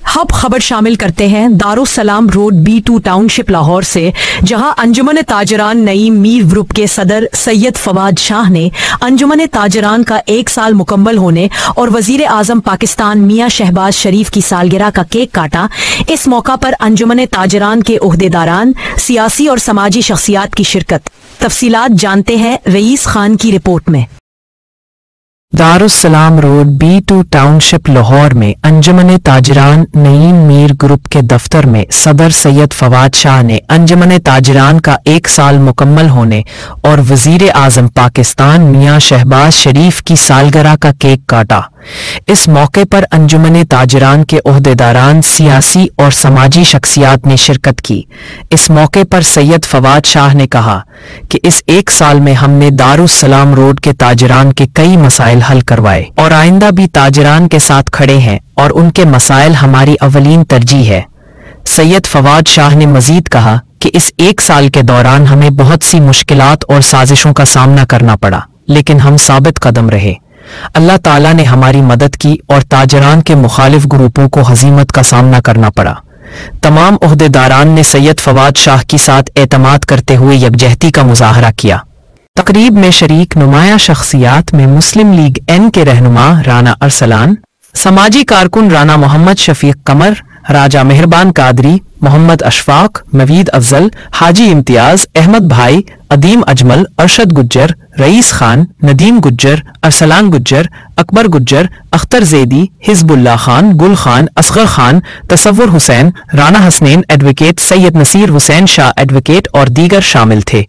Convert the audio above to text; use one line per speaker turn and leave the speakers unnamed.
Hub خبر شامل کرتے ہیں دارالسلام روڈ B2 ٹاؤن شپ لاہور سے، جہاں انجمن تاجران نعیم میر گروپ کے صدر سید فواد شاہ نے انجمن تاجران کا 1 سال مکمل ہونے اور وزیر اعظم پاکستان میاں شہباز شریف کی سالگرہ کا کیک کاٹا۔ اس موقع پر انجمن تاجران کے عہدیداران، سیاسی اور سماجی شخصیات کی شرکت۔ تفصیلات جانتے ہیں رئیس خان کی رپورٹ میں۔
دارالسلام روڈ B2 ٹاؤن شپ لاہور میں انجمن تاجران نعیم میر گروپ کے دفتر میں صدر سید فواد شاہ نے انجمن تاجران کا 1 سال مکمل ہونے اور وزیر اعظم پاکستان میاں شہباز شریف کی سالگرہ کا کیک کاٹا۔ اس موقع پر انجمن تاجران کے عہدیداران، سیاسی اور سماجی شخصیات نے شرکت کی۔ اس موقع پر سید فواد شاہ نے کہا کہ اس 1 سال میں ہم نے دارالسلام روڈ کے تاجران کے کئی مسائل حل کروائے اور آئندہ بھی تاجران کے ساتھ کھڑے ہیں اور ان کے مسائل ہماری اولین ترجیح ہے۔ سید فواد شاہ نے مزید کہا کہ اس 1 سال کے دوران ہمیں بہت سی مشکلات اور سازشوں کا سامنا کرنا پڑا، لیکن ہم ثابت قدم رہے۔ اللہ تعالیٰ نے ہماری مدد کی اور تاجران کے مخالف گروپوں کو ہزیمت کا سامنا کرنا پڑا۔ تمام عہدیداران نے سید فواد شاہ کے ساتھ اعتماد کرتے ہوئے یکجہتی کا مظاہرہ کیا۔ تقریب میں شریک نمایاں شخصیات میں مسلم لیگ N کے رہنما رانا ارسلان، سماجی کارکن رانا محمد شفیق قمر، راجہ مہربان قادری، محمد اشفاق، موید افضل، حاجی امتیاز، احمد بھائی، عدیم اجمل، ارشد گجر، رئیس خان، ندیم گجر، ارسلان گجر، اکبر گجر، اختر زیدی، حزب اللہ خان، گل خان، اصغر خان، تصور حسین، رانا حسنین، ایڈوکیٹ سید نصیر حسین شاہ ایڈوکیٹ اور دیگر شامل تھے۔